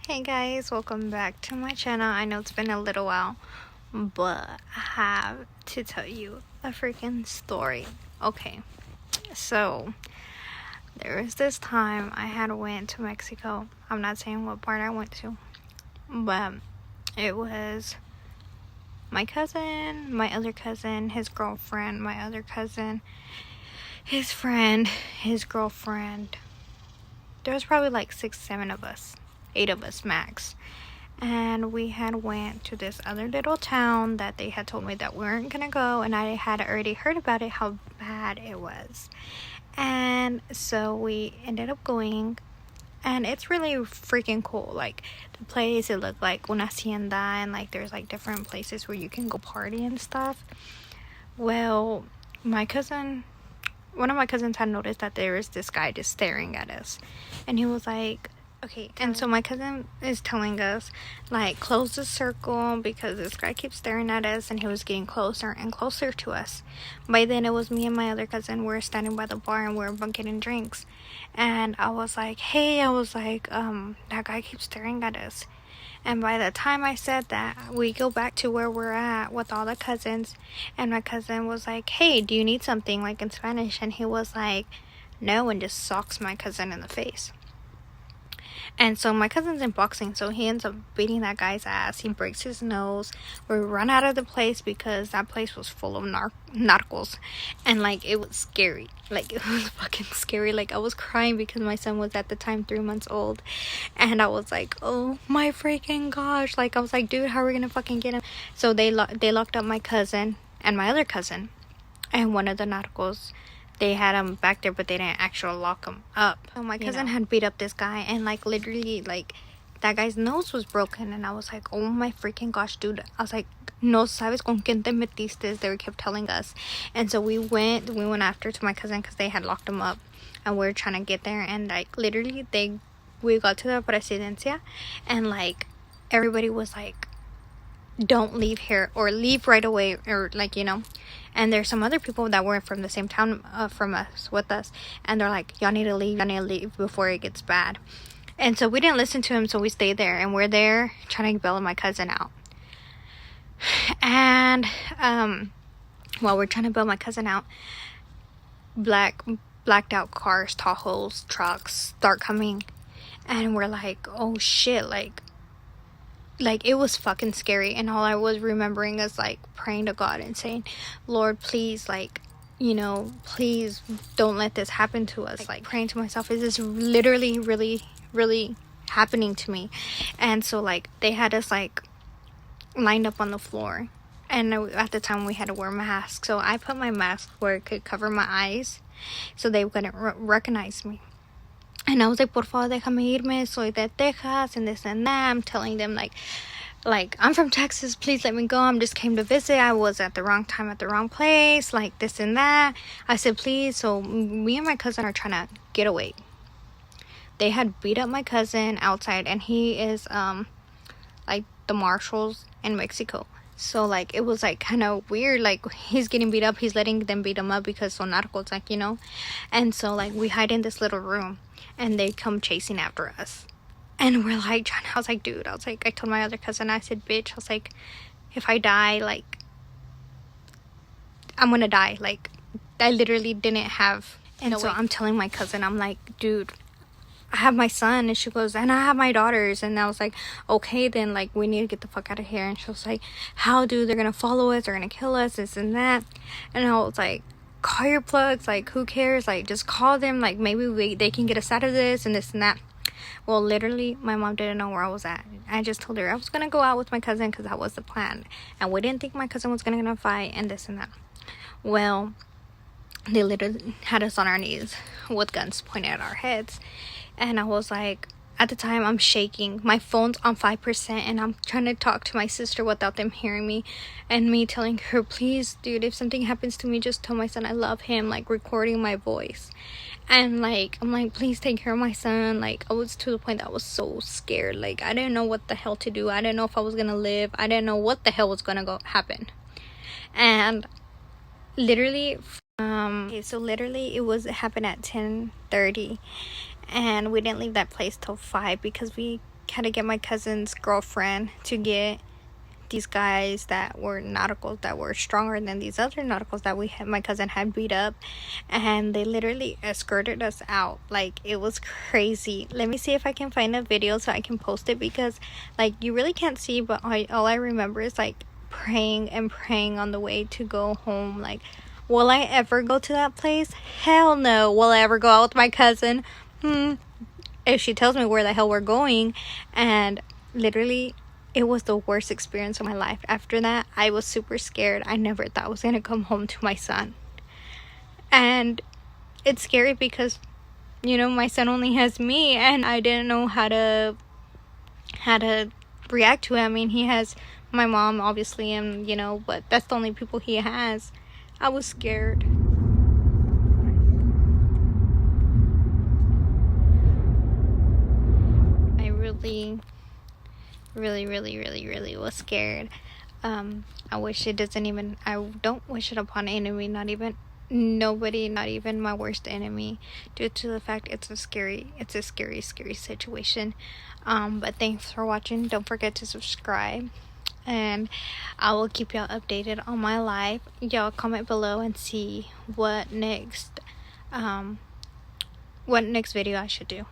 Hey guys, welcome back to my channel. I know it's been a little while, but I have to tell you a freaking story. Okay, so there was this time I had went to Mexico. I'm not saying what part I went to, but it was my cousin, my other cousin, his girlfriend, my other cousin, his friend, his girlfriend. There was probably like 6, 7 of us. 8 of us max, and we had went to this other little town that they had told me that we weren't gonna go, and I had already heard about it, how bad it was. And so we ended up going, and it's really freaking cool. Like the place, it looked like una hacienda, and like there's like different places where you can go party and stuff. Well, one of my cousins had noticed that there was this guy just staring at us, and he was like, okay, and so my cousin is telling us, like, close the circle because this guy keeps staring at us, and he was getting closer and closer to us. By then, it was me and my other cousin. We were standing by the bar, and we were getting drinks. And I was like, hey, that guy keeps staring at us. And by the time I said that, we go back to where we're at with all the cousins, and my cousin was like, hey, do you need something, like, in Spanish? And he was like, no, and just socks my cousin in the face. And so my cousin's in boxing, so he ends up beating that guy's ass. He breaks his nose. We run out of the place because that place was full of narcos. And, like, it was scary. Like, it was fucking scary. Like, I was crying because my son was at the time 3 months old. And I was like, oh my freaking gosh. Like, I was like, dude, how are we gonna fucking get him? So they locked up my cousin and my other cousin. And one of the narcos, they had him back there, but they didn't actually lock him up. So my cousin had beat up this guy, and like literally, like, that guy's nose was broken. And I was like, oh my freaking gosh, dude. I was like, no sabes con quién te metiste, they kept telling us. And so we went after to my cousin because they had locked him up, and we were trying to get there. And like literally, we got to the presidencia, and like everybody was like, don't leave here, or leave right away, or like, and there's some other people that were from the same town with us, and they're like, y'all need to leave before it gets bad. And so we didn't listen to him, so we stayed there, and we're there trying to bail my cousin out. And while we're trying to bail my cousin out, blacked out cars, Tahoes, trucks start coming, and we're like, oh shit, like it was fucking scary. And all I was remembering is like praying to God and saying, Lord, please, like, please don't let this happen to us. Like praying to myself, is this literally really, really happening to me? And so like they had us like lined up on the floor, and at the time we had to wear masks, so I put my mask where it could cover my eyes so they wouldn't recognize me. And I was like, por favor, déjame irme, soy de Texas, and this and that. I'm telling them, like, I'm from Texas, please let me go. I just came to visit. I was at the wrong time at the wrong place, like this and that. I said, please. So me and my cousin are trying to get away. They had beat up my cousin outside, and he is, like, the marshals in Mexico. So, like, it was, like, kind of weird. Like, he's getting beat up. He's letting them beat him up because son narcos, like, And so, like, we hide in this little room, and they come chasing after us. And we're, like, I was like, dude, I told my other cousin, I said, bitch, I was like, if I die, like, I'm gonna die. Like, I literally didn't have. And so I'm telling my cousin, I'm like, dude, I have my son. And she goes, and I have my daughters. And I was like, okay, then, like, we need to get the fuck out of here. And she was like, how, dude? They're gonna follow us, they're gonna kill us, this and that. And I was like, call your plugs, like, who cares? Like, just call them, like, maybe they can get us out of this and this and that. Well, literally, my mom didn't know where I was at. I just told her I was gonna go out with my cousin because that was the plan, and we didn't think my cousin was gonna fight and this and that. Well, they literally had us on our knees with guns pointed at our heads. And I was like, at the time, I'm shaking. My phone's on 5%, and I'm trying to talk to my sister without them hearing me. And me telling her, please, dude, if something happens to me, just tell my son I love him, like, recording my voice. And, like, I'm like, please take care of my son. Like, I was to the point that I was so scared. Like, I didn't know what the hell to do. I didn't know if I was going to live. I didn't know what the hell was going to happen. And literally, it happened at 10:30. And we didn't leave that place till 5 because we had to get my cousin's girlfriend to get these guys that were nauticals that were stronger than these other nauticals that my cousin had beat up, and they literally escorted us out. Like, it was crazy. Let me see if I can find a video so I can post it, because like, you really can't see, but all I remember is like praying and praying on the way to go home. Like, will I ever go to that place? Hell no. Will I ever go out with my cousin? If she tells me where the hell we're going. And literally, it was the worst experience of my life. After that, I was super scared. I never thought I was gonna come home to my son. And it's scary because, you know, my son only has me, and I didn't know how to react to it. I mean, he has my mom, obviously, and, you know, but that's the only people he has. I was scared. I really was scared. I wish it doesn't even, I don't wish it upon an enemy, not even nobody, not even my worst enemy, due to the fact it's a scary situation. But thanks for watching. Don't forget to subscribe, and I will keep y'all updated on my life. Y'all comment below and see what next video I should do.